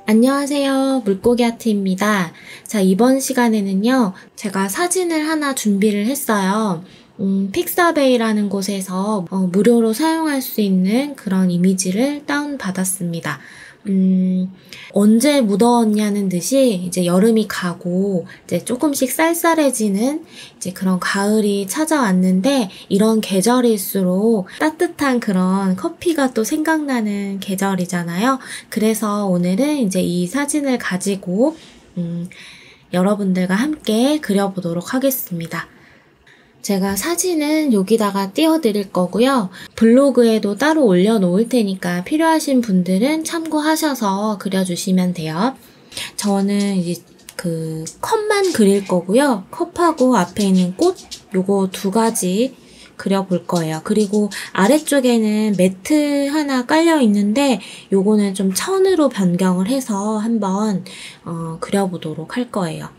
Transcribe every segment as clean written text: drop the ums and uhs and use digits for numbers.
안녕하세요. 물고기 아트입니다. 자, 이번 시간에는요, 제가 사진을 하나 준비를 했어요. 픽사베이라는 곳에서 무료로 사용할 수 있는 그런 이미지를 다운받았습니다. 언제 묻어왔냐는 듯이 이제 여름이 가고 이제 조금씩 쌀쌀해지는 이제 그런 가을이 찾아왔는데, 이런 계절일수록 따뜻한 그런 커피가 또 생각나는 계절이잖아요. 그래서 오늘은 이제 이 사진을 가지고 여러분들과 함께 그려보도록 하겠습니다. 제가 사진은 여기다가 띄워드릴 거고요. 블로그에도 따로 올려놓을 테니까 필요하신 분들은 참고하셔서 그려주시면 돼요. 저는 이제 그 컵만 그릴 거고요. 컵하고 앞에 있는 꽃, 요거 두 가지 그려볼 거예요. 그리고 아래쪽에는 매트 하나 깔려 있는데 요거는 좀 천으로 변경을 해서 한번 그려보도록 할 거예요.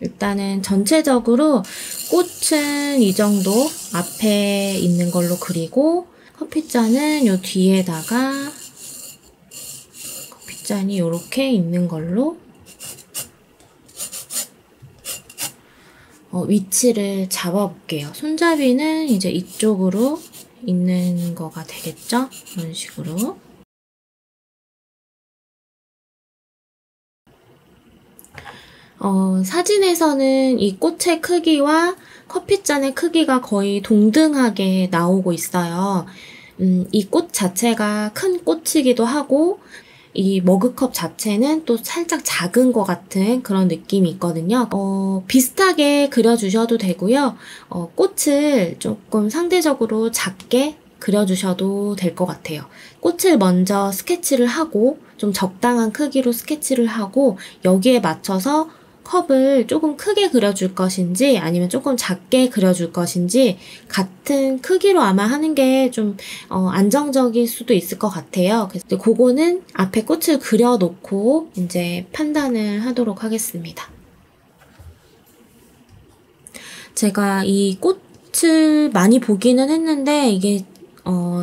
일단은 전체적으로 꽃은 이 정도 앞에 있는 걸로 그리고 커피잔은 요 뒤에다가 커피잔이 요렇게 있는 걸로 위치를 잡아볼게요. 손잡이는 이제 이쪽으로 있는 거가 되겠죠? 이런 식으로. 사진에서는 이 꽃의 크기와 커피잔의 크기가 거의 동등하게 나오고 있어요. 이 꽃 자체가 큰 꽃이기도 하고 이 머그컵 자체는 또 살짝 작은 것 같은 그런 느낌이 있거든요. 비슷하게 그려주셔도 되고요. 꽃을 조금 상대적으로 작게 그려주셔도 될 것 같아요. 꽃을 먼저 스케치를 하고 좀 적당한 크기로 스케치를 하고 여기에 맞춰서 컵을 조금 크게 그려줄 것인지 아니면 조금 작게 그려줄 것인지 같은 크기로 아마 하는 게 좀 안정적일 수도 있을 것 같아요. 그래서 그거는 앞에 꽃을 그려놓고 이제 판단을 하도록 하겠습니다. 제가 이 꽃을 많이 보기는 했는데 이게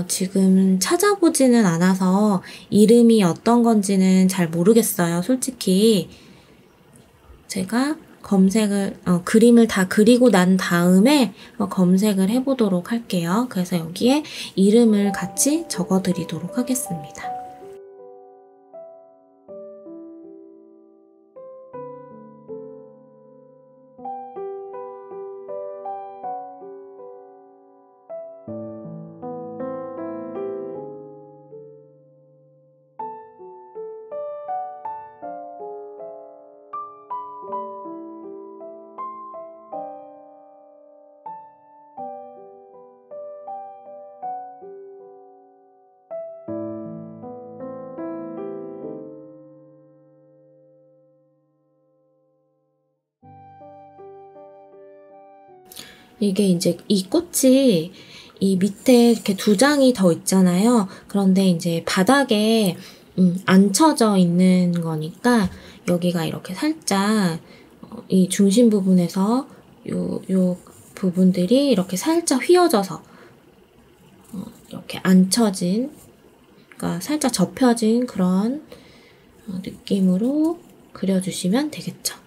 지금 찾아보지는 않아서 이름이 어떤 건지는 잘 모르겠어요, 솔직히. 제가 그림을 다 그리고 난 다음에 검색을 해보도록 할게요. 그래서 여기에 이름을 같이 적어드리도록 하겠습니다. 이게 이제 이 꽃이 이 밑에 이렇게 두 장이 더 있잖아요. 그런데 이제 바닥에 앉혀져 있는 거니까 여기가 이렇게 살짝 이 중심 부분에서 요 부분들이 이렇게 살짝 휘어져서 이렇게 앉혀진, 그러니까 살짝 접혀진 그런 느낌으로 그려주시면 되겠죠.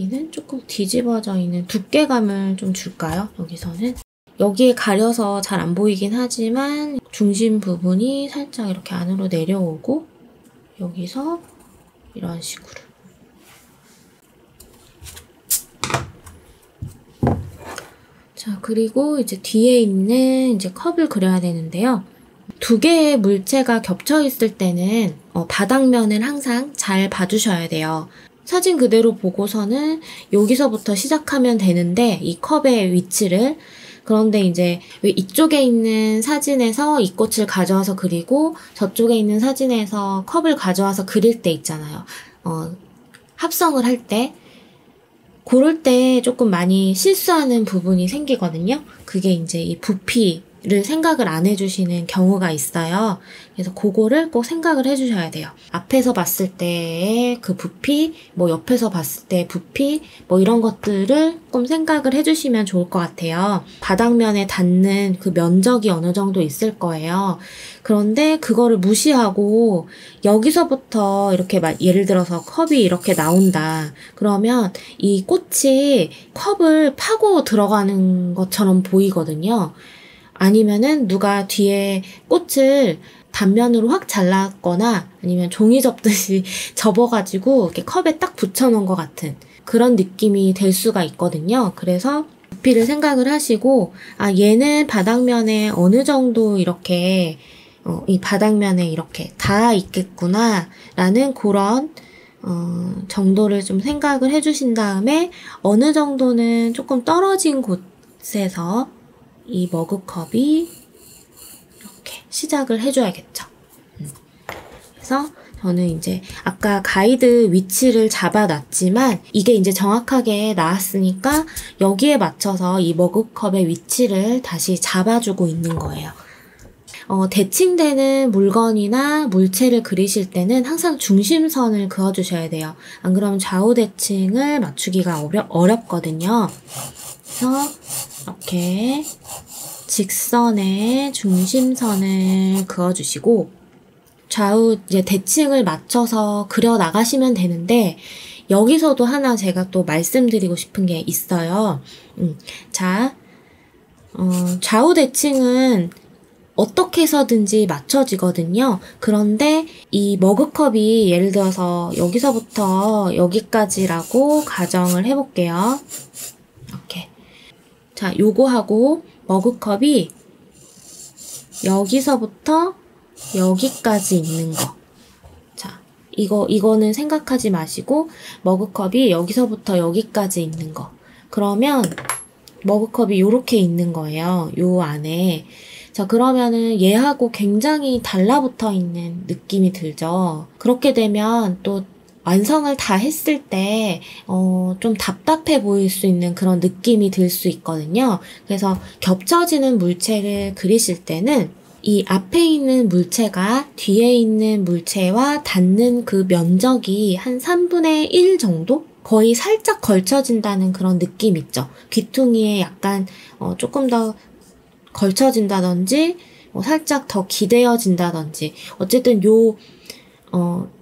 여기는 조금 뒤집어져 있는 두께감을 좀 줄까요? 여기서는 여기에 가려서 잘 안 보이긴 하지만 중심 부분이 살짝 이렇게 안으로 내려오고 여기서 이런 식으로. 자, 그리고 이제 뒤에 있는 이제 컵을 그려야 되는데요. 두 개의 물체가 겹쳐 있을 때는 바닥면을 항상 잘 봐주셔야 돼요. 사진 그대로 보고서는 여기서부터 시작하면 되는데 이 컵의 위치를, 그런데 이제 왜 이쪽에 있는 사진에서 이 꽃을 가져와서 그리고 저쪽에 있는 사진에서 컵을 가져와서 그릴 때 있잖아요. 합성을 할 때 그럴 때 조금 많이 실수하는 부분이 생기거든요. 그게 이제 이 부피 를 생각을 안 해주시는 경우가 있어요. 그래서 그거를 꼭 생각을 해주셔야 돼요. 앞에서 봤을 때의 그 부피, 뭐 옆에서 봤을 때의 부피, 뭐 이런 것들을 좀 생각을 해주시면 좋을 것 같아요. 바닥면에 닿는 그 면적이 어느 정도 있을 거예요. 그런데 그거를 무시하고 여기서부터 이렇게 막 예를 들어서 컵이 이렇게 나온다. 그러면 이 꽃이 컵을 파고 들어가는 것처럼 보이거든요. 아니면은 누가 뒤에 꽃을 단면으로 확 잘랐거나 아니면 종이 접듯이 접어가지고 이렇게 컵에 딱 붙여놓은 것 같은 그런 느낌이 될 수가 있거든요. 그래서 부피를 생각을 하시고, 아, 얘는 바닥면에 어느 정도 이렇게, 이 바닥면에 이렇게 닿아 있겠구나, 라는 그런, 정도를 좀 생각을 해주신 다음에 어느 정도는 조금 떨어진 곳에서 이 머그컵이 이렇게 시작을 해줘야겠죠. 그래서 저는 이제 아까 가이드 위치를 잡아놨지만 이게 이제 정확하게 나왔으니까 여기에 맞춰서 이 머그컵의 위치를 다시 잡아주고 있는 거예요. 대칭되는 물건이나 물체를 그리실 때는 항상 중심선을 그어주셔야 돼요. 안 그러면 좌우 대칭을 맞추기가 어렵거든요. 그래서 이렇게 직선의 중심선을 그어주시고 좌우 이제 대칭을 맞춰서 그려 나가시면 되는데 여기서도 하나 제가 또 말씀드리고 싶은 게 있어요. 자, 좌우 대칭은 어떻게 해서든지 맞춰지거든요. 그런데 이 머그컵이 예를 들어서 여기서부터 여기까지라고 가정을 해볼게요. 이렇게. 자, 요거하고 머그컵이 여기서부터 여기까지 있는 거. 자, 이거는 생각하지 마시고 머그컵이 여기서부터 여기까지 있는 거. 그러면 머그컵이 요렇게 있는 거예요. 요 안에. 자, 그러면은 얘하고 굉장히 달라붙어 있는 느낌이 들죠. 그렇게 되면 또 완성을 다 했을 때, 좀 답답해 보일 수 있는 그런 느낌이 들 수 있거든요. 그래서 겹쳐지는 물체를 그리실 때는 이 앞에 있는 물체가 뒤에 있는 물체와 닿는 그 면적이 한 3분의 1 정도? 거의 살짝 걸쳐진다는 그런 느낌 있죠. 귀퉁이에 약간, 조금 더 걸쳐진다든지, 살짝 더 기대어진다든지, 어쨌든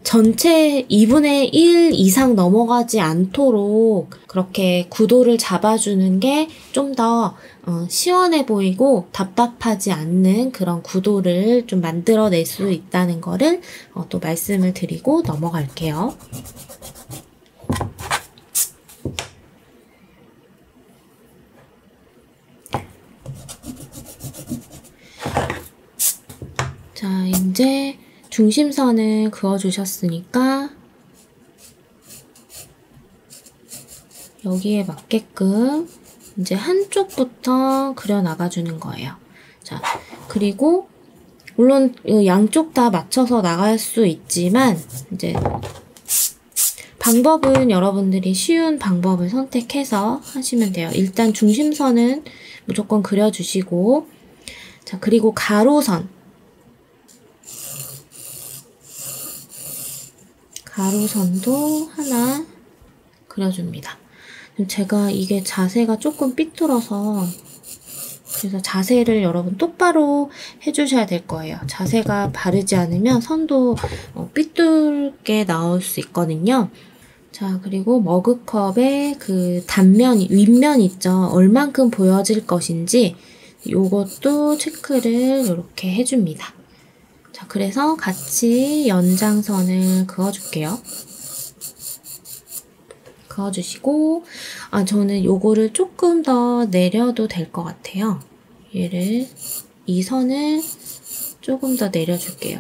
전체 2분의 1 이상 넘어가지 않도록 그렇게 구도를 잡아주는 게 좀 더 시원해 보이고 답답하지 않는 그런 구도를 좀 만들어낼 수 있다는 거를 또 말씀을 드리고 넘어갈게요. 자, 이제 중심선을 그어주셨으니까 여기에 맞게끔 이제 한쪽부터 그려나가주는 거예요. 자, 그리고 물론 양쪽 다 맞춰서 나갈 수 있지만 이제 방법은 여러분들이 쉬운 방법을 선택해서 하시면 돼요. 일단 중심선은 무조건 그려주시고, 자, 그리고 가로선도 하나 그려줍니다. 제가 이게 자세가 조금 삐뚤어서 그래서 자세를 여러분 똑바로 해주셔야 될 거예요. 자세가 바르지 않으면 선도 삐뚤게 나올 수 있거든요. 자, 그리고 머그컵의 그 단면, 윗면 있죠? 얼만큼 보여질 것인지 요것도 체크를 이렇게 해줍니다. 자, 그래서 같이 연장선을 그어줄게요. 그어주시고, 저는 요거를 조금 더 내려도 될 것 같아요. 이 선을 조금 더 내려줄게요.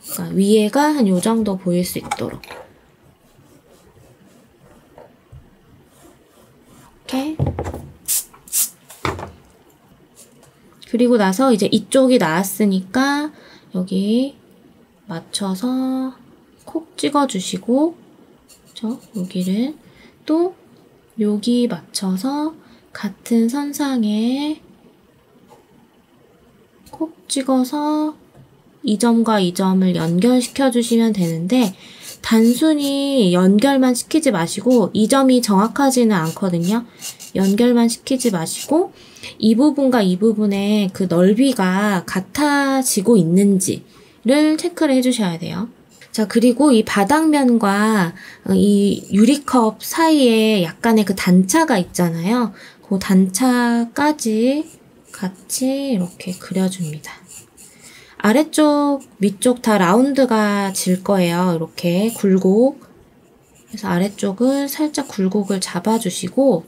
그러니까 위에가 한 요 정도 보일 수 있도록. 이렇게. 그리고 나서 이제 이쪽이 나왔으니까 여기 맞춰서 콕 찍어주시고, 그쵸? 여기를 또 여기 맞춰서 같은 선상에 콕 찍어서 이 점과 이 점을 연결시켜 주시면 되는데 단순히 연결만 시키지 마시고 이 점이 정확하지는 않거든요. 연결만 시키지 마시고 이 부분과 이 부분의 그 넓이가 같아지고 있는지를 체크를 해주셔야 돼요. 자, 그리고 이 바닥면과 이 유리컵 사이에 약간의 그 단차가 있잖아요. 그 단차까지 같이 이렇게 그려줍니다. 아래쪽, 위쪽 다 라운드가 질 거예요. 이렇게 굴곡. 그래서 아래쪽을 살짝 굴곡을 잡아주시고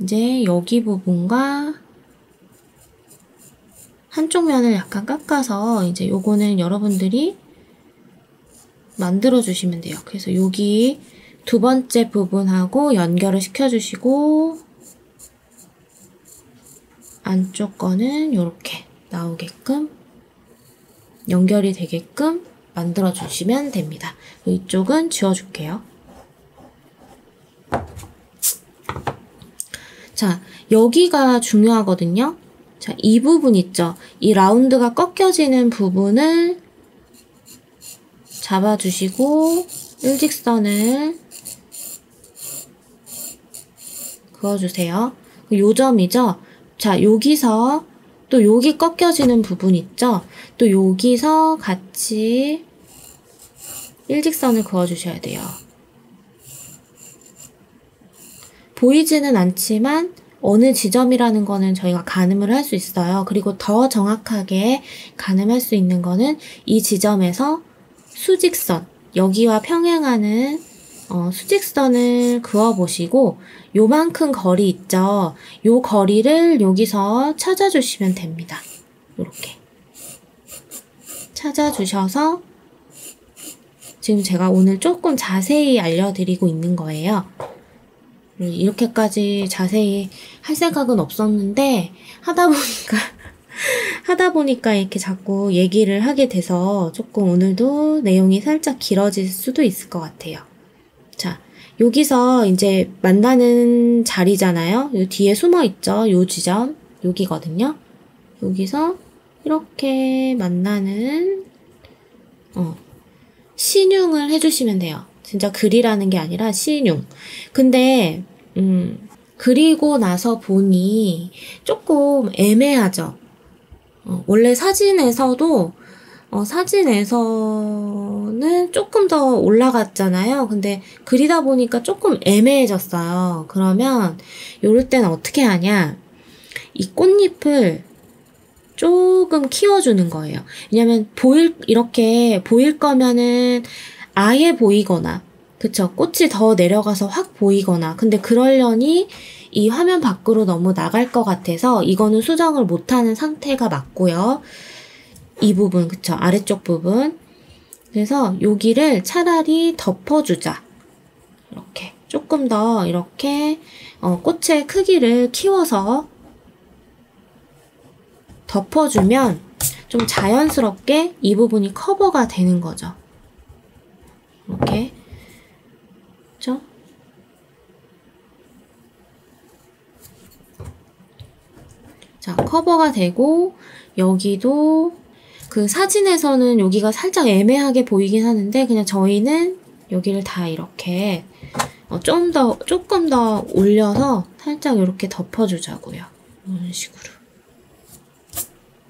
이제 여기 부분과 한쪽 면을 약간 깎아서 이제 요거는 여러분들이 만들어 주시면 돼요. 그래서 여기 두 번째 부분하고 연결을 시켜주시고 안쪽 거는 이렇게 나오게끔 연결이 되게끔 만들어 주시면 됩니다. 이쪽은 지워줄게요. 자, 여기가 중요하거든요. 자, 이 부분 있죠? 이 라운드가 꺾여지는 부분을 잡아주시고 일직선을 그어주세요. 요 점이죠? 자, 여기서 또 여기 꺾여지는 부분 있죠? 또 여기서 같이 일직선을 그어주셔야 돼요. 보이지는 않지만 어느 지점이라는 거는 저희가 가늠을 할 수 있어요. 그리고 더 정확하게 가늠할 수 있는 거는 이 지점에서 수직선, 여기와 평행하는 수직선을 그어보시고 요만큼 거리 있죠? 요 거리를 여기서 찾아주시면 됩니다. 이렇게 찾아주셔서 지금 제가 오늘 조금 자세히 알려드리고 있는 거예요. 이렇게까지 자세히 할 생각은 없었는데 하다 보니까 이렇게 자꾸 얘기를 하게 돼서 조금 오늘도 내용이 살짝 길어질 수도 있을 것 같아요. 자, 여기서 이제 만나는 자리잖아요. 요 뒤에 숨어 있죠. 요 지점, 여기거든요. 여기서 이렇게 만나는 신용을 해주시면 돼요. 진짜 글이라는 게 아니라 신용. 근데 그리고 나서 보니 조금 애매하죠. 원래 사진에서는 조금 더 올라갔잖아요. 근데 그리다 보니까 조금 애매해졌어요. 그러면 요럴 때는 어떻게 하냐? 이 꽃잎을 조금 키워주는 거예요. 왜냐면 이렇게 보일 거면은 아예 보이거나, 그쵸? 꽃이 더 내려가서 확 보이거나, 근데 그러려니 이 화면 밖으로 너무 나갈 것 같아서 이거는 수정을 못하는 상태가 맞고요. 이 부분, 그쵸? 아래쪽 부분. 그래서 여기를 차라리 덮어주자. 이렇게. 조금 더 이렇게 꽃의 크기를 키워서 덮어주면 좀 자연스럽게 이 부분이 커버가 되는 거죠. 이렇게. 그쵸? 자, 커버가 되고 여기도 그 사진에서는 여기가 살짝 애매하게 보이긴 하는데 그냥 저희는 여기를 다 이렇게 조금 더 올려서 살짝 이렇게 덮어주자고요. 이런 식으로.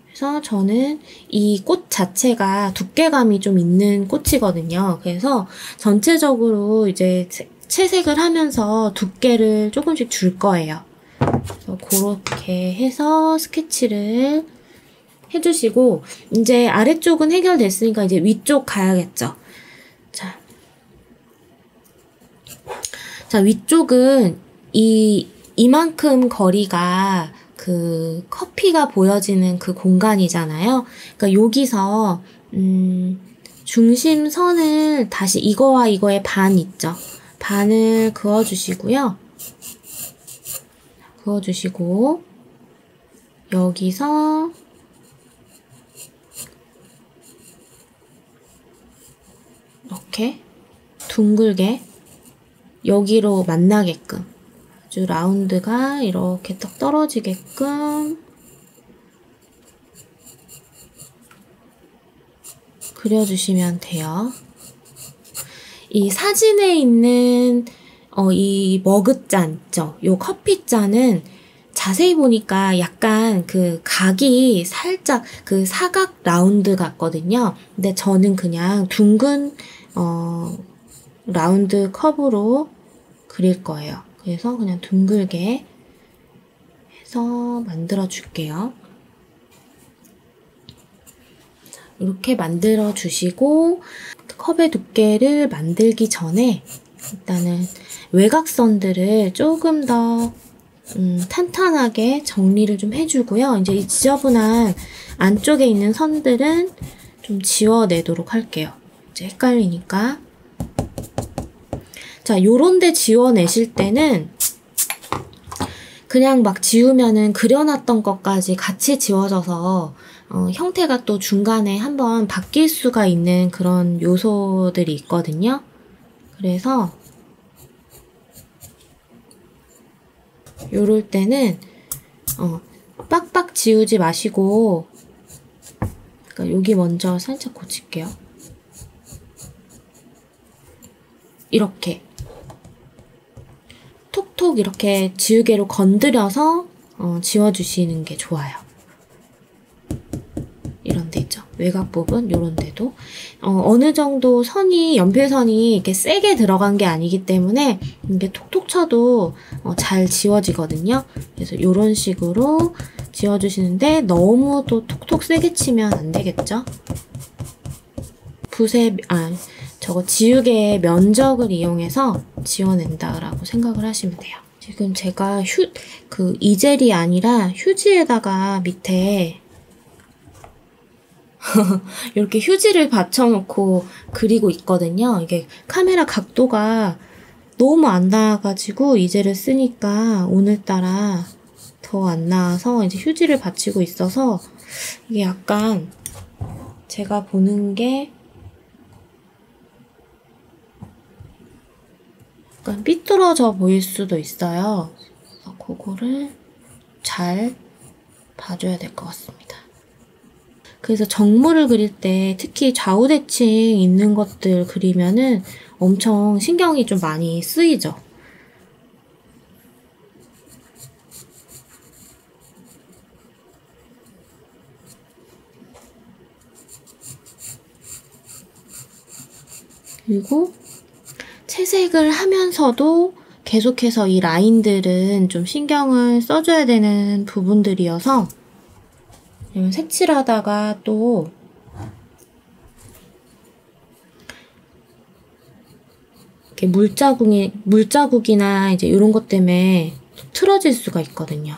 그래서 저는 이 꽃 자체가 두께감이 좀 있는 꽃이거든요. 그래서 전체적으로 이제 채색을 하면서 두께를 조금씩 줄 거예요. 그래서 그렇게 해서 스케치를 해주시고 이제 아래쪽은 해결됐으니까 이제 위쪽 가야겠죠. 자, 위쪽은 이만큼 거리가 그 커피가 보여지는 그 공간이잖아요. 그러니까 여기서 중심선을 다시 이거와 이거의 반 있죠. 반을 그어주시고요. 그어주시고 여기서 이렇게 둥글게 여기로 만나게끔 아주 라운드가 이렇게 딱 떨어지게끔 그려주시면 돼요. 이 사진에 있는 이 머그잔 있죠? 요 커피잔은 자세히 보니까 약간 그 각이 살짝 그 사각 라운드 같거든요. 근데 저는 그냥 둥근 라운드 컵으로 그릴 거예요. 그래서 그냥 둥글게 해서 만들어 줄게요. 이렇게 만들어 주시고 컵의 두께를 만들기 전에 일단은 외곽선들을 조금 더 탄탄하게 정리를 좀 해주고요. 이제 이 지저분한 안쪽에 있는 선들은 좀 지워내도록 할게요. 이제 헷갈리니까. 자, 요런데 지워내실 때는 그냥 막 지우면은 그려놨던 것까지 같이 지워져서 형태가 또 중간에 한번 바뀔 수가 있는 그런 요소들이 있거든요. 그래서 요럴 때는 빡빡 지우지 마시고, 그러니까 여기 먼저 살짝 고칠게요. 이렇게 톡톡 이렇게 지우개로 건드려서 지워주시는 게 좋아요. 이런 데 있죠. 외곽 부분 요런 데도 어느 정도 선이 연필선이 이렇게 세게 들어간 게 아니기 때문에 이게 톡톡 쳐도 잘 지워지거든요. 그래서 요런 식으로 지워주시는데 너무 또 톡톡 세게 치면 안 되겠죠. 저거 지우개의 면적을 이용해서 지워낸다라고 생각을 하시면 돼요. 지금 제가 이젤이 아니라 휴지에다가 밑에 이렇게 휴지를 받쳐놓고 그리고 있거든요. 이게 카메라 각도가 너무 안 나와가지고 이젤을 쓰니까 오늘따라 더 안 나와서 이제 휴지를 받치고 있어서 이게 약간 제가 보는 게 약간 삐뚤어져 보일 수도 있어요. 그래서 그거를 잘 봐줘야 될 것 같습니다. 그래서 정물을 그릴 때 특히 좌우대칭 있는 것들 그리면은 엄청 신경이 좀 많이 쓰이죠. 그리고 채색을 하면서도 계속해서 이 라인들은 좀 신경을 써줘야 되는 부분들이어서 색칠하다가 또 이렇게 물자국이나 이제 이런 것 때문에 틀어질 수가 있거든요.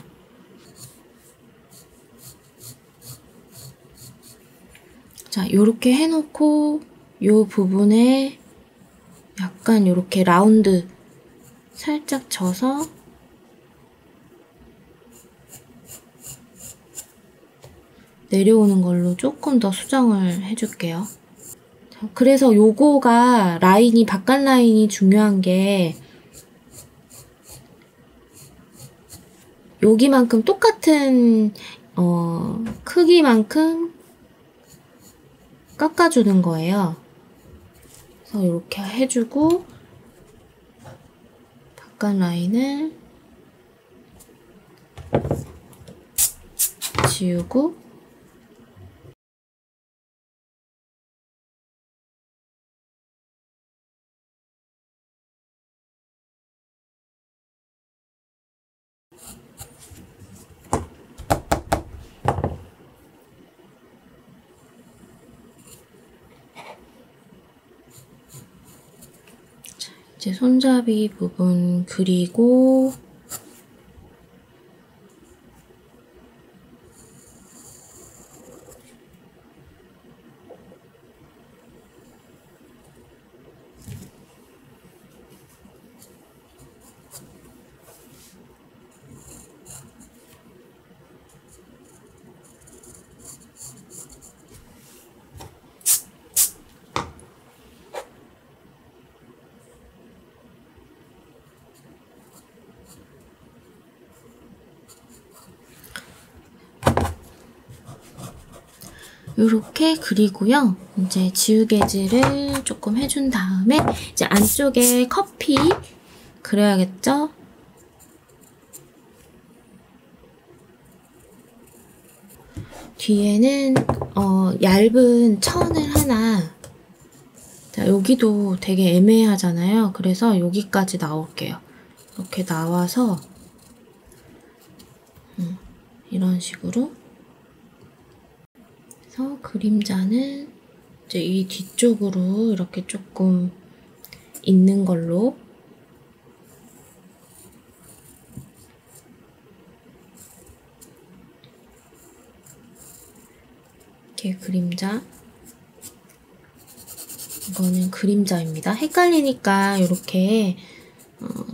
자, 요렇게 해놓고 요 부분에 약간 요렇게 라운드 살짝 져서 내려오는 걸로 조금 더 수정을 해줄게요. 자, 그래서 요거가 바깥 라인이 중요한 게 여기만큼 똑같은 크기만큼 깎아주는 거예요. 그래서 이렇게 해주고 바깥 라인을 지우고 이제 손잡이 부분 그리고 요렇게 그리고요. 이제 지우개질을 조금 해준 다음에 이제 안쪽에 커피 그려야겠죠? 뒤에는 얇은 천을 하나. 자, 여기도 되게 애매하잖아요. 그래서 여기까지 나올게요. 이렇게 나와서 이런 식으로 그래서 그림자는 이제 이 뒤쪽으로 이렇게 조금 있는 걸로 이렇게 그림자 이거는 그림자입니다. 헷갈리니까 이렇게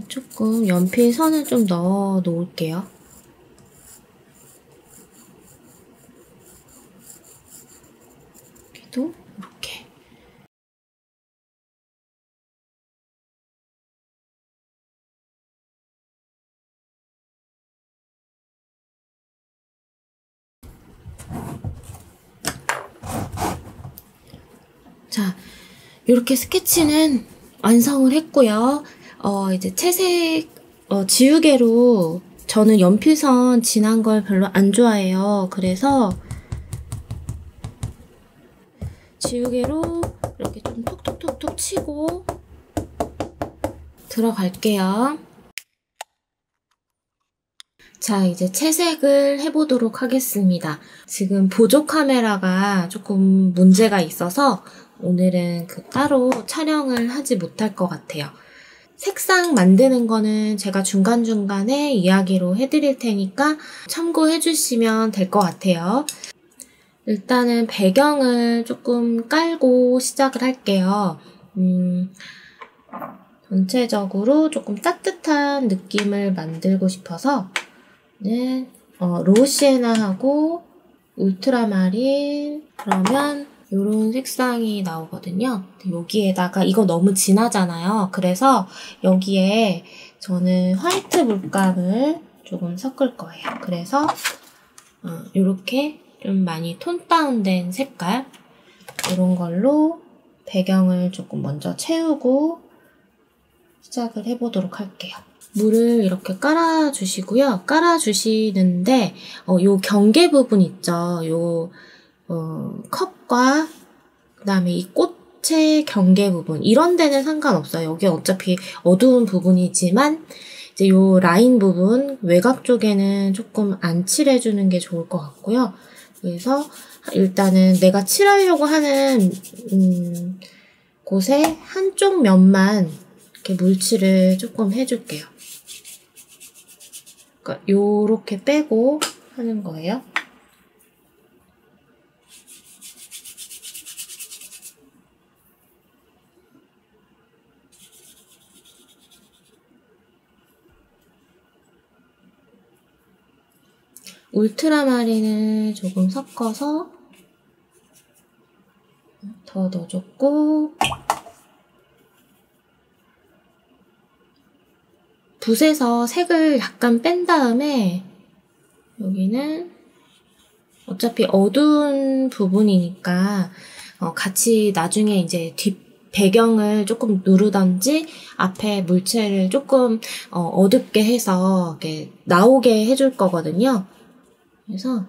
조금 연필 선을 좀 넣어 놓을게요. 여기도 이렇게. 자, 이렇게 스케치는 완성을 했고요. 이제 채색 지우개로 저는 연필선 진한 걸 별로 안 좋아해요. 그래서 지우개로 이렇게 좀 톡톡톡톡 치고 들어갈게요. 자, 이제 채색을 해보도록 하겠습니다. 지금 보조 카메라가 조금 문제가 있어서 오늘은 따로 촬영을 하지 못할 것 같아요. 색상 만드는 거는 제가 중간중간에 이야기로 해드릴 테니까 참고해 주시면 될 것 같아요. 일단은 배경을 조금 깔고 시작을 할게요. 전체적으로 조금 따뜻한 느낌을 만들고 싶어서 로시에나하고 울트라마린 그러면 이런 색상이 나오거든요. 여기에다가 이거 너무 진하잖아요. 그래서 여기에 저는 화이트 물감을 조금 섞을 거예요. 그래서 이렇게 좀 많이 톤 다운된 색깔 이런 걸로 배경을 조금 먼저 채우고 시작을 해보도록 할게요. 물을 이렇게 깔아주시고요. 깔아주시는데 요 경계 부분 있죠. 요 컵과 그 다음에 이 꽃의 경계 부분 이런 데는 상관없어요. 여기 어차피 어두운 부분이지만 이제 요 라인 부분 외곽 쪽에는 조금 안 칠해주는 게 좋을 것 같고요. 그래서 일단은 내가 칠하려고 하는 곳에 한쪽 면만 이렇게 물칠을 조금 해줄게요. 그러니까 요렇게 빼고 하는 거예요. 울트라마린을 조금 섞어서 더 넣어줬고 붓에서 색을 약간 뺀 다음에 여기는 어차피 어두운 부분이니까 같이 나중에 이제 뒷 배경을 조금 누르던지 앞에 물체를 조금 어둡게 해서 이렇게 나오게 해줄 거거든요. 그래서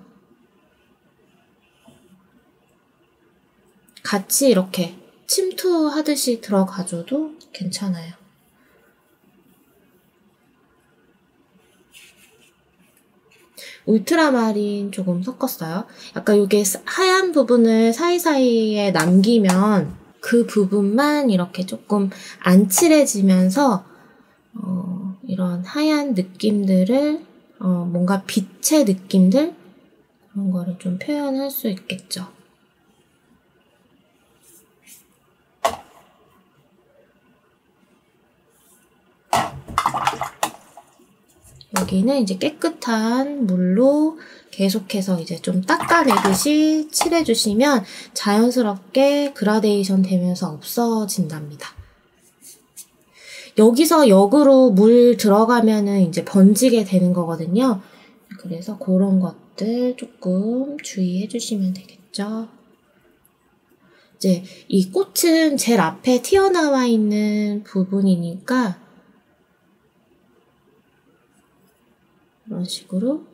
같이 이렇게 침투하듯이 들어가줘도 괜찮아요. 울트라마린 조금 섞었어요. 약간 이게 하얀 부분을 사이사이에 남기면 그 부분만 이렇게 조금 안 칠해지면서 이런 하얀 느낌들을 뭔가 빛의 느낌들 그런 거를 좀 표현할 수 있겠죠. 여기는 이제 깨끗한 물로 계속해서 이제 좀 닦아내듯이 칠해주시면 자연스럽게 그라데이션 되면서 없어진답니다. 여기서 역으로 물 들어가면은 이제 번지게 되는 거거든요. 그래서 그런 것들 조금 주의해 주시면 되겠죠. 이제 이 꽃은 제일 앞에 튀어나와 있는 부분이니까 이런 식으로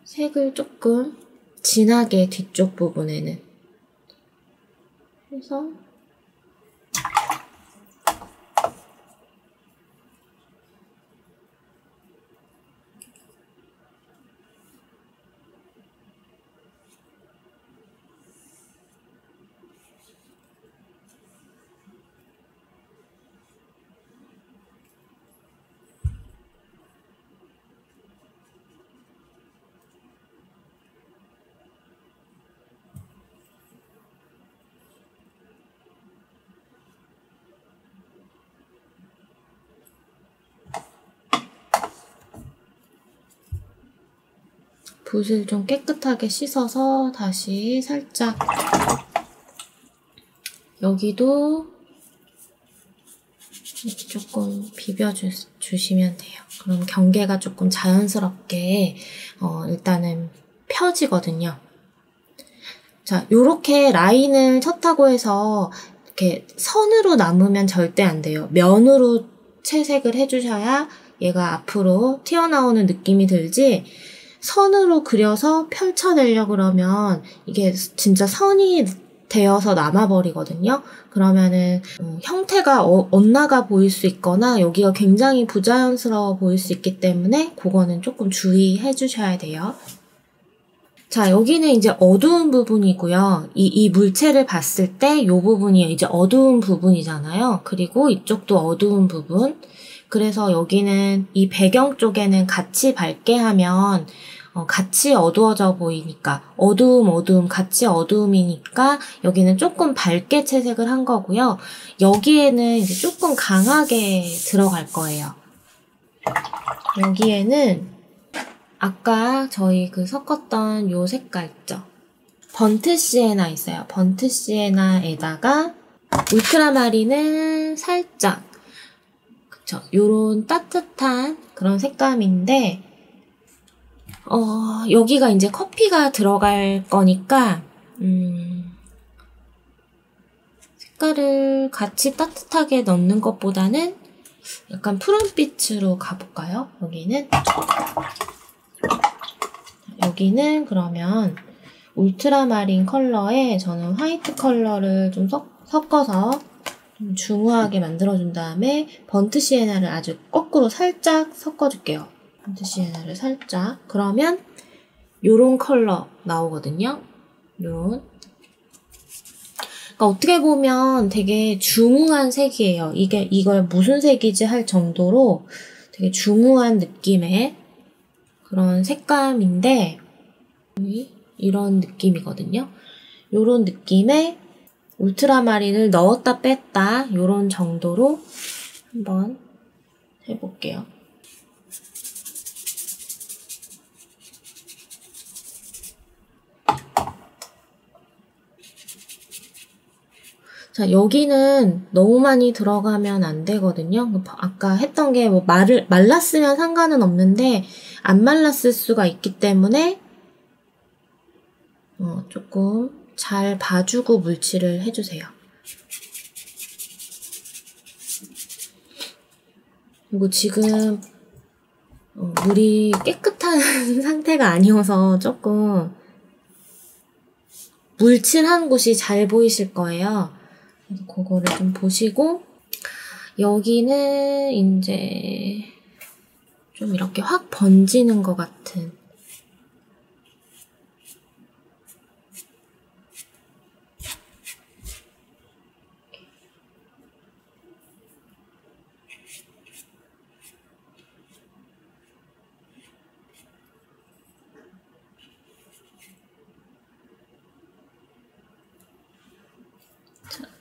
색을 조금 진하게 뒤쪽 부분에는 해서 붓을 좀 깨끗하게 씻어서 다시 살짝 여기도 조금 비벼주시면 돼요. 그럼 경계가 조금 자연스럽게 일단은 펴지거든요. 자, 요렇게 라인을 쳤다고 해서 이렇게 선으로 남으면 절대 안 돼요. 면으로 채색을 해주셔야 얘가 앞으로 튀어나오는 느낌이 들지, 선으로 그려서 펼쳐내려고 그러면 이게 진짜 선이 되어서 남아버리거든요. 그러면은 형태가 엇나가 보일 수 있거나 여기가 굉장히 부자연스러워 보일 수 있기 때문에 그거는 조금 주의해 주셔야 돼요. 자, 여기는 이제 어두운 부분이고요. 이 물체를 봤을 때 이 부분이 이제 어두운 부분이잖아요. 그리고 이쪽도 어두운 부분. 그래서 여기는 이 배경 쪽에는 같이 밝게 하면 같이 어두워져 보이니까 어두움 같이 어두움이니까 여기는 조금 밝게 채색을 한 거고요. 여기에는 이제 조금 강하게 들어갈 거예요. 여기에는 아까 저희 섞었던 요 색깔 있죠? 번트 시에나 있어요. 번트 시에나에다가 울트라마린을 살짝, 그쵸? 요런 따뜻한 그런 색감인데 여기가 이제 커피가 들어갈 거니까 색깔을 같이 따뜻하게 넣는 것보다는 약간 푸른빛으로 가볼까요? 여기는 그러면 울트라마린 컬러에 저는 화이트 컬러를 좀 섞어서 좀 중후하게 만들어준 다음에 번트 시에나를 아주 거꾸로 살짝 섞어줄게요. 번트 시에나를 살짝. 그러면 요런 컬러 나오거든요. 요런. 그러니까 어떻게 보면 되게 중후한 색이에요. 이걸 무슨 색이지 할 정도로 되게 중후한 느낌의 그런 색감인데 이런 느낌이거든요. 요런 느낌의 울트라마린을 넣었다 뺐다 요런 정도로 한번 해볼게요. 자, 여기는 너무 많이 들어가면 안 되거든요. 아까 했던 게 뭐 말랐으면 상관은 없는데 안 말랐을 수가 있기 때문에 조금 잘 봐주고 물칠을 해주세요. 그리고 지금 물이 깨끗한 상태가 아니어서 조금 물칠한 곳이 잘 보이실 거예요. 그래서 그거를 좀 보시고 여기는 이제 좀 이렇게 확 번지는 것 같은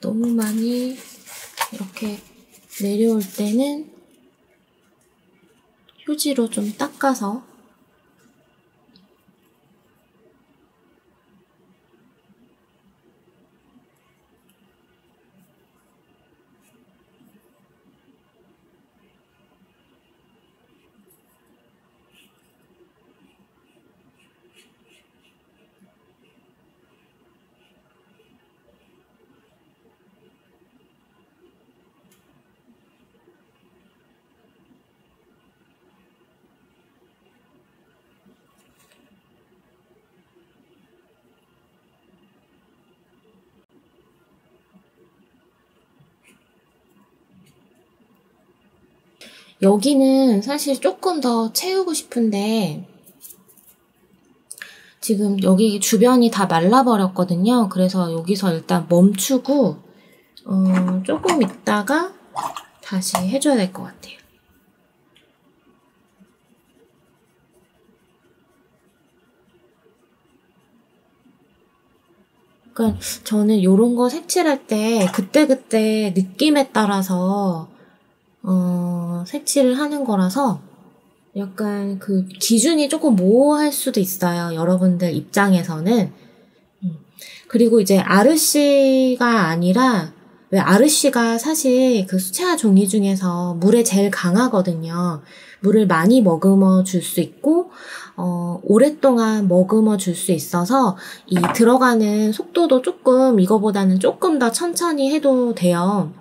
너무 많이 이렇게 내려올 때는 휴지로 좀 닦아서 여기는 사실 조금 더 채우고 싶은데 지금 여기 주변이 다 말라버렸거든요. 그래서 여기서 일단 멈추고 조금 있다가 다시 해줘야 될 것 같아요. 그러니까 저는 이런 거 색칠할 때 그때그때 느낌에 따라서 색칠을 하는 거라서 약간 그 기준이 조금 모호할 수도 있어요. 여러분들 입장에서는. 그리고 이제 아르시가 아니라 왜 아르시가 사실 그 수채화 종이 중에서 물에 제일 강하거든요. 물을 많이 머금어 줄 수 있고 오랫동안 머금어 줄 수 있어서 이 들어가는 속도도 조금 이거보다는 조금 더 천천히 해도 돼요.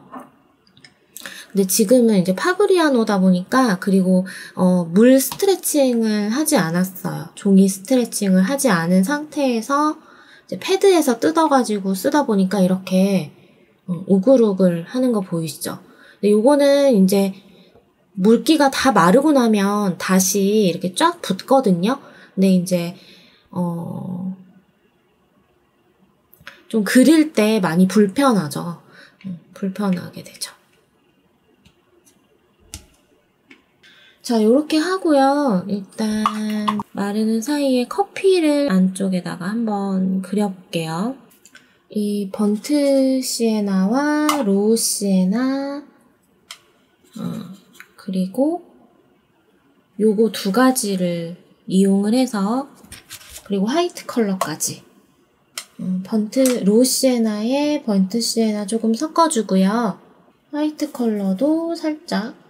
근데 지금은 이제 파브리아노다 보니까 그리고 물 스트레칭을 하지 않았어요. 종이 스트레칭을 하지 않은 상태에서 이제 패드에서 뜯어가지고 쓰다 보니까 이렇게 우글우글 하는 거 보이시죠? 근데 요거는 이제 물기가 다 마르고 나면 다시 이렇게 쫙 붙거든요. 근데 이제 좀 그릴 때 많이 불편하죠. 불편하게 되죠. 자, 요렇게 하고요. 일단 마르는 사이에 커피를 안쪽에다가 한번 그려볼게요. 이 번트 시에나와 로우 시에나 그리고 요거 두 가지를 이용을 해서 그리고 화이트 컬러까지 로우 시에나에 번트 시에나 조금 섞어주고요. 화이트 컬러도 살짝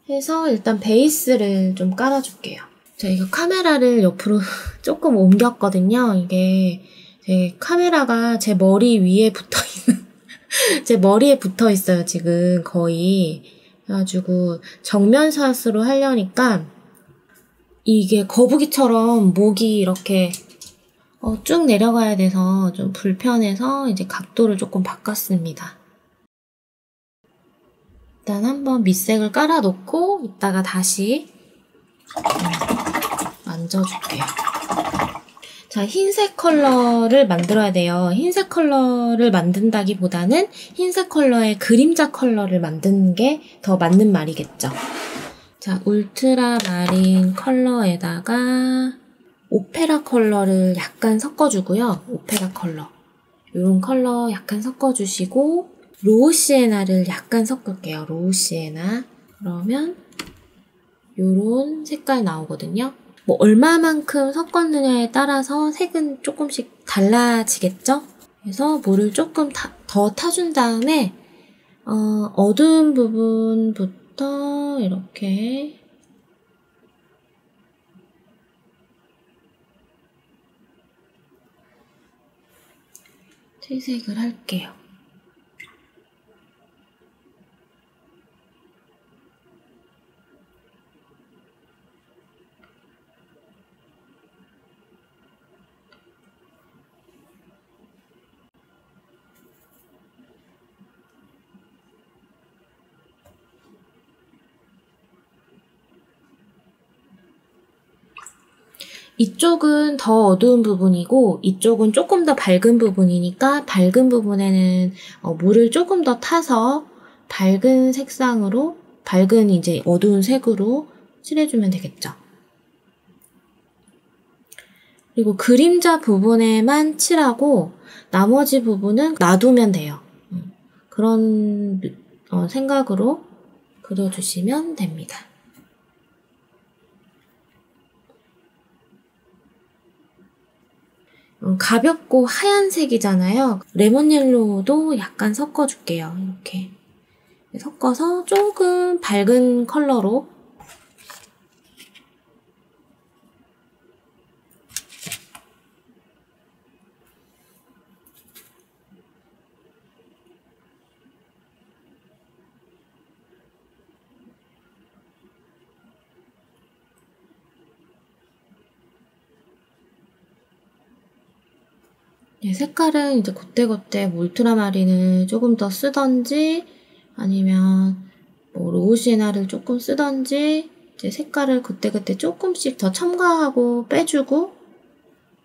해서 일단 베이스를 좀 깔아줄게요. 자, 이거 카메라를 옆으로 조금 옮겼거든요. 이게 제 카메라가 제 머리 위에 붙어있는 제 머리에 붙어있어요. 지금 거의. 그래가지고 정면샷으로 하려니까 이게 거북이처럼 목이 이렇게 쭉 내려가야 돼서 좀 불편해서 이제 각도를 조금 바꿨습니다. 일단 한번 밑색을 깔아놓고 이따가 다시 만져줄게요. 자, 흰색 컬러를 만들어야 돼요. 흰색 컬러를 만든다기보다는 흰색 컬러의 그림자 컬러를 만드는 게 더 맞는 말이겠죠. 자, 울트라 마린 컬러에다가 오페라 컬러를 약간 섞어주고요. 오페라 컬러. 이런 컬러 약간 섞어주시고 로우 시에나를 약간 섞을게요. 로우 시에나. 그러면 요런 색깔 나오거든요. 뭐 얼마만큼 섞었느냐에 따라서 색은 조금씩 달라지겠죠? 그래서 물을 조금 더 타준 다음에 어두운 부분부터 이렇게 채색을 할게요. 이쪽은 더 어두운 부분이고 이쪽은 조금 더 밝은 부분이니까 밝은 부분에는 물을 조금 더 타서 밝은 색상으로 밝은 이제 어두운 색으로 칠해주면 되겠죠. 그리고 그림자 부분에만 칠하고 나머지 부분은 놔두면 돼요. 그런 생각으로 그려주시면 됩니다. 가볍고 하얀색이잖아요. 레몬 옐로우도 약간 섞어줄게요. 이렇게 섞어서 조금 밝은 컬러로 색깔은 이제 그때그때 울트라마린을 조금 더 쓰던지 아니면 뭐 로우 시에나를 조금 쓰던지 이제 색깔을 그때그때 조금씩 더 첨가하고 빼주고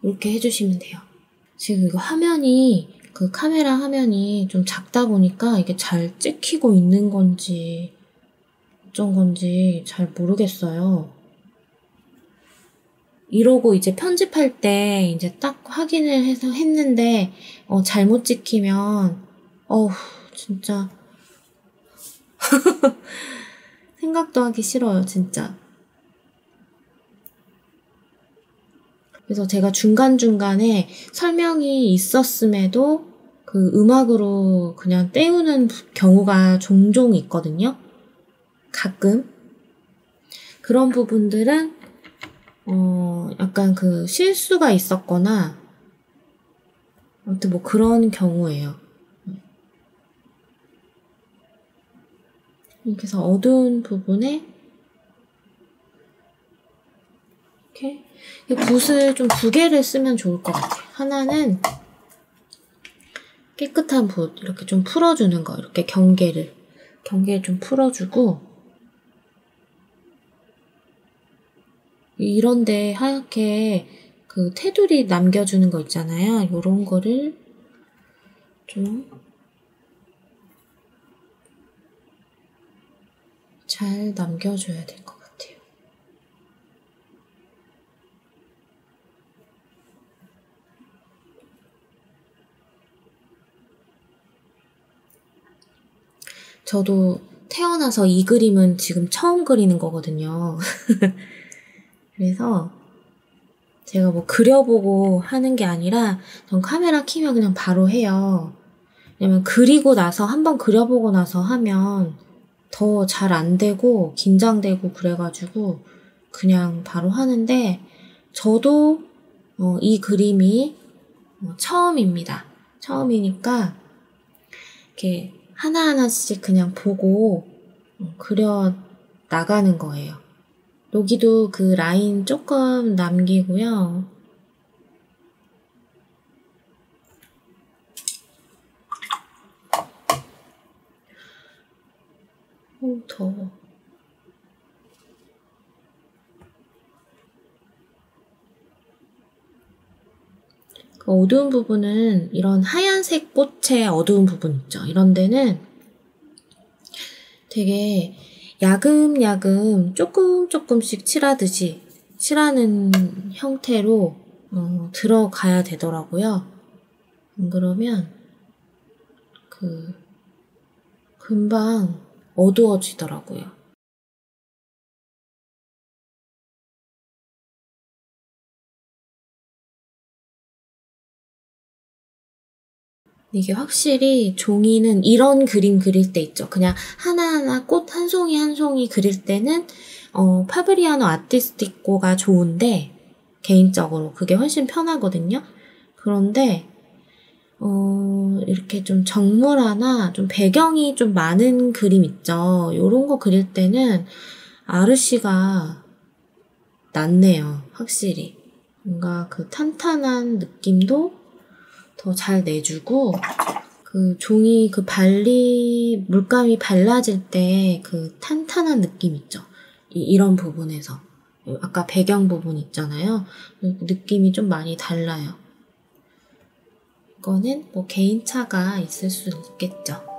이렇게 해주시면 돼요. 지금 이거 화면이 그 카메라 화면이 좀 작다 보니까 이게 잘 찍히고 있는 건지 어쩐 건지 잘 모르겠어요. 이러고 이제 편집할 때 이제 딱 확인을 해서 했는데 잘못 찍히면 진짜 생각도 하기 싫어요, 진짜. 그래서 제가 중간중간에 설명이 있었음에도 그 음악으로 그냥 때우는 경우가 종종 있거든요. 가끔. 그런 부분들은 약간 그 실수가 있었거나 아무튼 뭐 그런 경우예요. 그래서 어두운 부분에 이렇게 붓을 좀 두 개를 쓰면 좋을 것 같아요. 하나는 깨끗한 붓 이렇게 좀 풀어주는 거, 이렇게 경계를 좀 풀어주고 이런데 하얗게 그 테두리 남겨주는 거 있잖아요. 요런 거를 좀 잘 남겨줘야 될 것 같아요. 저도 태어나서 이 그림은 지금 처음 그리는 거거든요. 그래서 제가 뭐 그려보고 하는 게 아니라 전 카메라 켜면 그냥 바로 해요. 왜냐면 그리고 나서 한번 그려보고 나서 하면 더 잘 안 되고 긴장되고 그래가지고 그냥 바로 하는데 저도 이 그림이 처음입니다. 처음이니까 이렇게 하나하나씩 그냥 보고 그려 나가는 거예요. 여기도 그 라인 조금 남기고요. 더워. 그 어두운 부분은 이런 하얀색 꽃의 어두운 부분 있죠. 이런 데는 되게 야금야금 조금씩 칠하듯이 칠하는 형태로 들어가야 되더라고요. 안 그러면 금방 어두워지더라고요. 이게 확실히 종이는 이런 그림 그릴 때 있죠. 그냥 하나하나 꽃 한 송이 한 송이 그릴 때는 파브리아노 아티스티코가 좋은데 개인적으로 그게 훨씬 편하거든요. 그런데 이렇게 좀 정물화나 좀 배경이 좀 많은 그림 있죠. 요런 거 그릴 때는 아르시가 낫네요. 확실히. 뭔가 그 탄탄한 느낌도 더 잘 내주고 그 종이 그 물감이 발라질 때 그 탄탄한 느낌 있죠. 이런 부분에서. 아까 배경 부분 있잖아요. 느낌이 좀 많이 달라요. 이거는 뭐 개인차가 있을 수 있겠죠.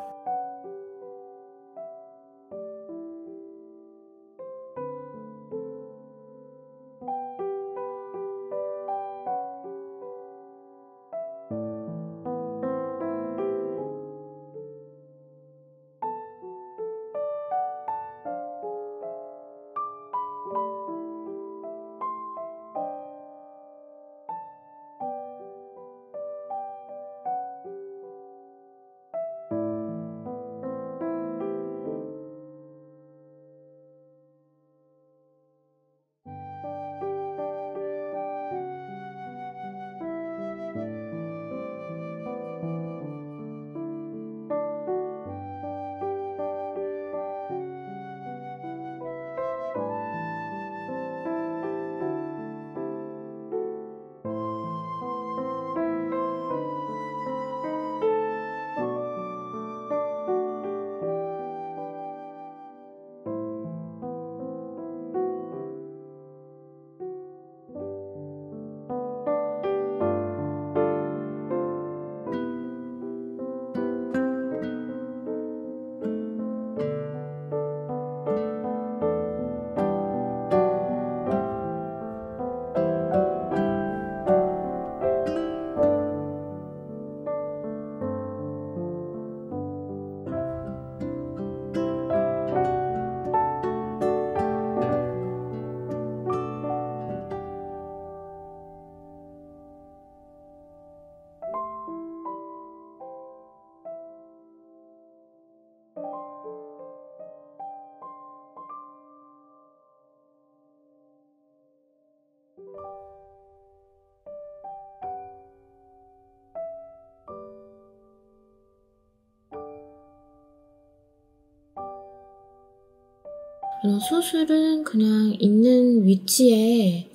이런 수술은 그냥 있는 위치에,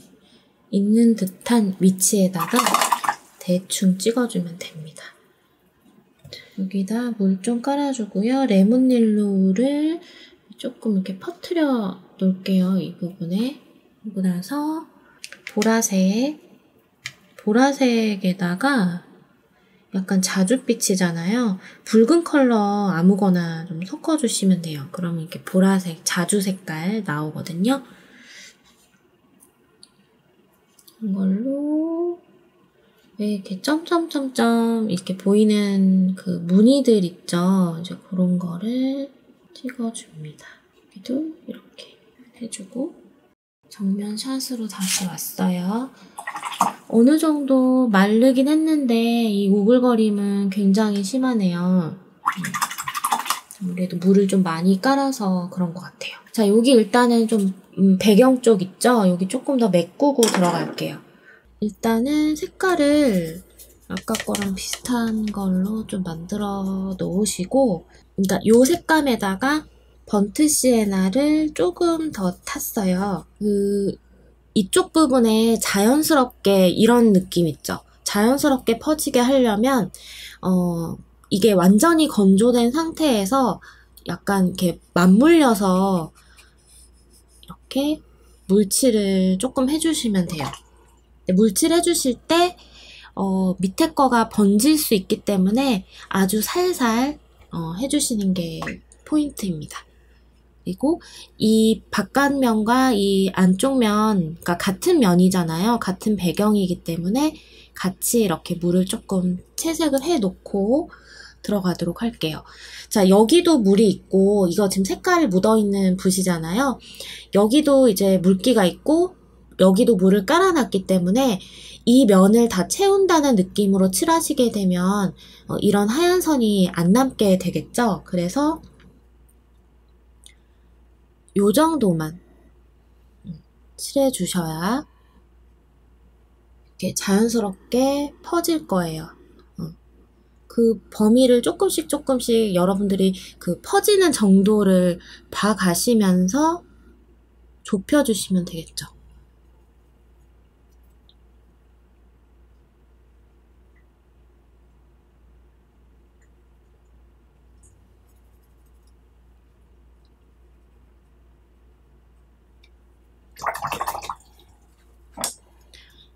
있는 듯한 위치에다가 대충 찍어주면 됩니다. 여기다 물 좀 깔아주고요. 레몬옐로우를 조금 이렇게 퍼뜨려 놓을게요. 이 부분에. 그리고 나서 보라색에다가 약간 자줏빛이잖아요. 붉은 컬러 아무거나 좀 섞어주시면 돼요. 그러면 이렇게 보라색, 자주 색깔 나오거든요. 이걸로 왜 이렇게 점점점점 이렇게 보이는 그 무늬들 있죠? 이제 그런 거를 찍어줍니다. 여기도 이렇게 해주고 정면 샷으로 다시 왔어요. 어느 정도 마르긴 했는데 이 오글거림은 굉장히 심하네요. 아무래도 물을 좀 많이 깔아서 그런 것 같아요. 자, 여기 일단은 좀 배경 쪽 있죠? 여기 조금 더 메꾸고 들어갈게요. 일단은 색깔을 아까 거랑 비슷한 걸로 좀 만들어 놓으시고, 그러니까 요 색감에다가 번트 시에나를 조금 더 탔어요. 이쪽 부분에 자연스럽게 이런 느낌 있죠? 자연스럽게 퍼지게 하려면 이게 완전히 건조된 상태에서 약간 이렇게 맞물려서 이렇게 물칠을 조금 해주시면 돼요. 물칠 해주실 때 밑에 거가 번질 수 있기 때문에 아주 살살 해주시는 게 포인트입니다. 그리고 이 바깥면과 이 안쪽 면, 그러니까 같은 면이잖아요. 같은 배경이기 때문에 같이 이렇게 물을 조금 채색을 해놓고 들어가도록 할게요. 자, 여기도 물이 있고, 이거 지금 색깔이 묻어있는 붓이잖아요. 여기도 이제 물기가 있고, 여기도 물을 깔아놨기 때문에 이 면을 다 채운다는 느낌으로 칠하시게 되면 이런 하얀 선이 안 남게 되겠죠. 그래서 요 정도만 칠해주셔야 이렇게 자연스럽게 퍼질 거예요. 그 범위를 조금씩 여러분들이 그 퍼지는 정도를 봐가시면서 좁혀주시면 되겠죠.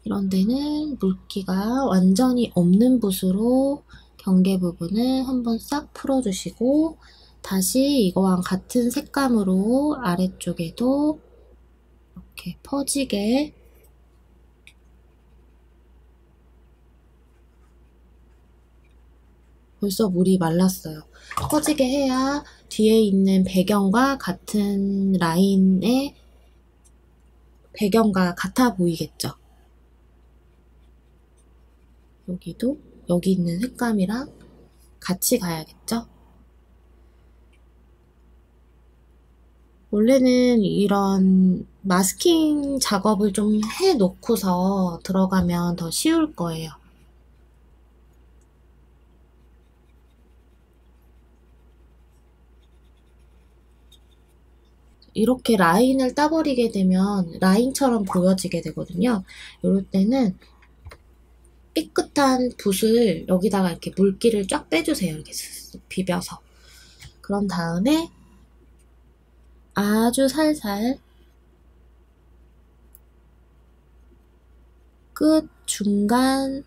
이런 데는 물기가 완전히 없는 붓으로 경계 부분을 한번 싹 풀어주시고 다시 이거랑 같은 색감으로 아래쪽에도 이렇게 퍼지게 벌써 물이 말랐어요. 퍼지게 해야 뒤에 있는 배경과 같은 라인의 배경과 같아 보이겠죠. 여기도 여기 있는 색감이랑 같이 가야겠죠? 원래는 이런 마스킹 작업을 좀 해놓고서 들어가면 더 쉬울 거예요. 이렇게 라인을 따버리게 되면 라인처럼 보여지게 되거든요. 이럴 때는 삐끗한 붓을 여기다가 이렇게 물기를 쫙 빼주세요. 이렇게 비벼서. 그런 다음에 아주 살살 끝, 중간,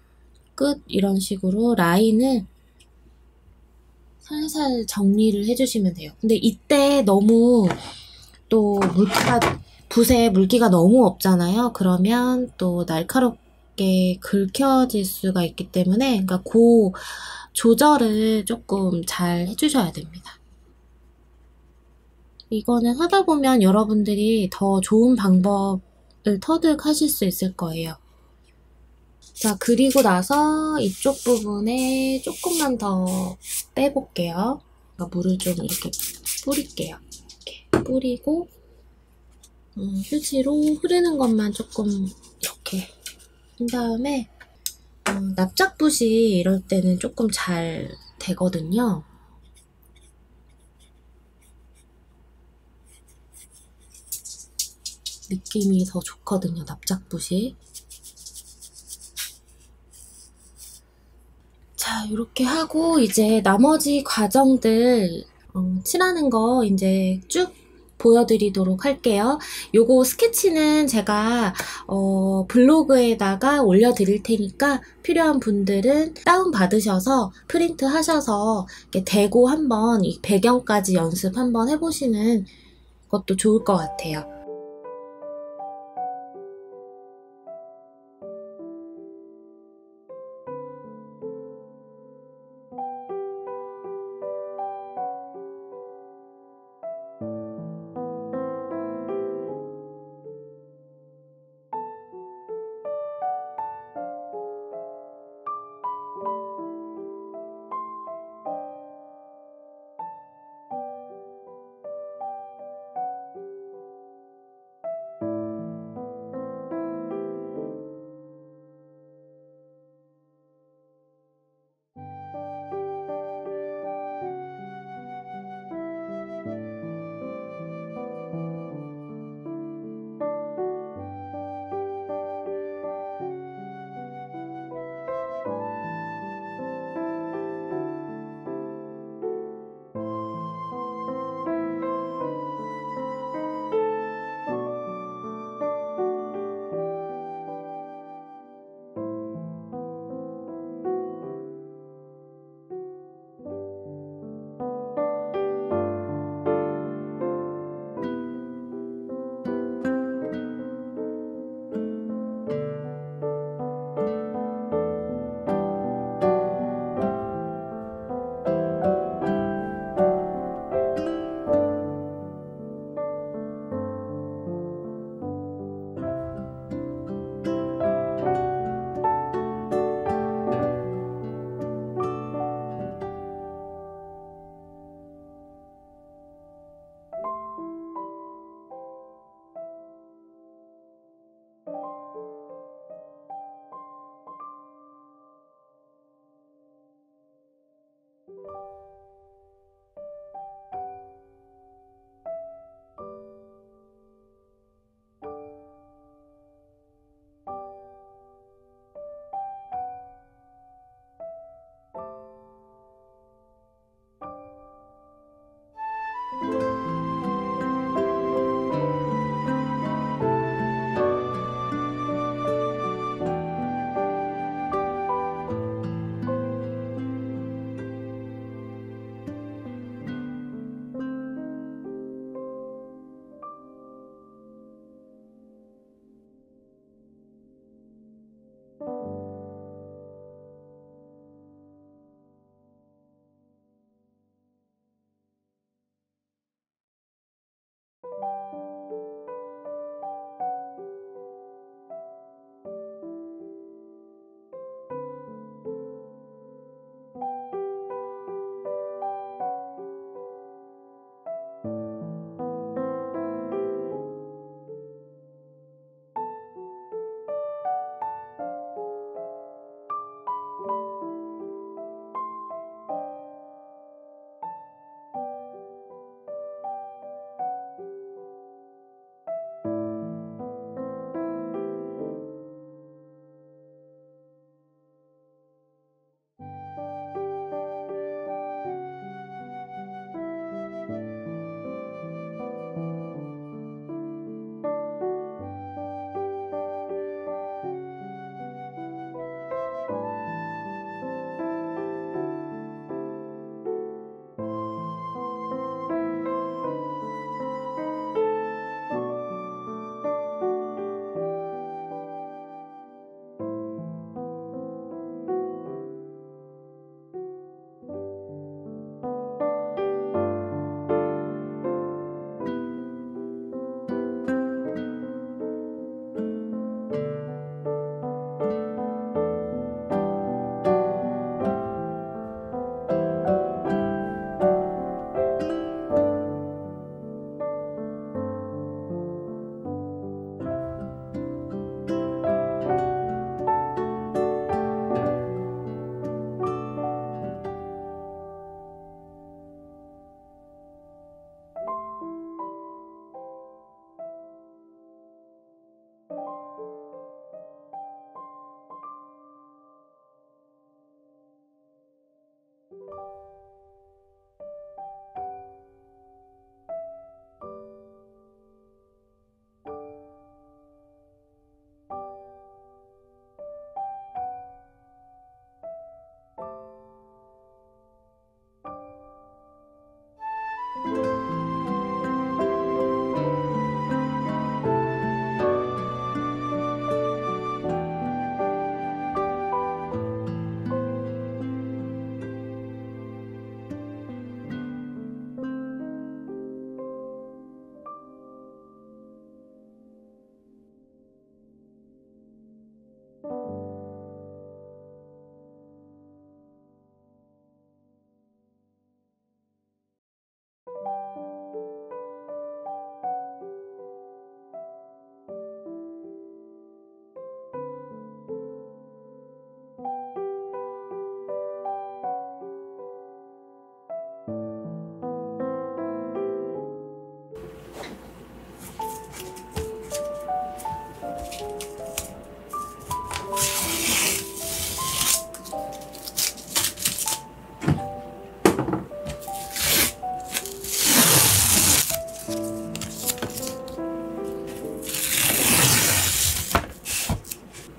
끝 이런 식으로 라인을 살살 정리를 해주시면 돼요. 근데 이때 너무 또 붓에 물기가 너무 없잖아요. 그러면 또 날카롭게 긁혀질 수가 있기 때문에 그러니까 그 조절을 조금 잘 해주셔야 됩니다. 이거는 하다 보면 여러분들이 더 좋은 방법을 터득하실 수 있을 거예요. 자, 그리고 나서 이쪽 부분에 조금만 더 빼볼게요. 물을 좀 이렇게 뿌릴게요. 이렇게 뿌리고 휴지로 흐르는 것만 조금 이렇게 한 다음에 납작붓이 이럴 때는 조금 잘 되거든요. 느낌이 더 좋거든요, 납작붓이. 자, 이렇게 하고 이제 나머지 과정들 칠하는 거 이제 쭉 보여드리도록 할게요. 요거 스케치는 제가 블로그에다가 올려드릴 테니까 필요한 분들은 다운받으셔서 프린트 하셔서 이렇게 대고 한번 이 배경까지 연습 한번 해보시는 것도 좋을 것 같아요.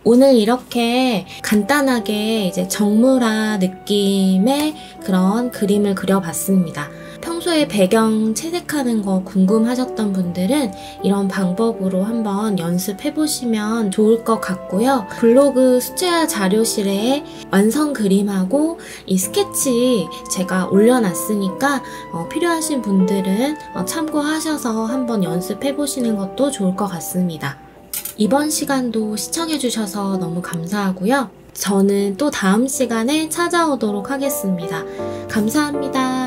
오늘 이렇게 간단하게 이제 정물화 느낌의 그런 그림을 그려봤습니다. 평소에 배경 채색하는 거 궁금하셨던 분들은 이런 방법으로 한번 연습해보시면 좋을 것 같고요. 블로그 수채화 자료실에 완성 그림하고 이 스케치 제가 올려놨으니까 필요하신 분들은 참고하셔서 한번 연습해보시는 것도 좋을 것 같습니다. 이번 시간도 시청해주셔서 너무 감사하고요. 저는 또 다음 시간에 찾아오도록 하겠습니다. 감사합니다.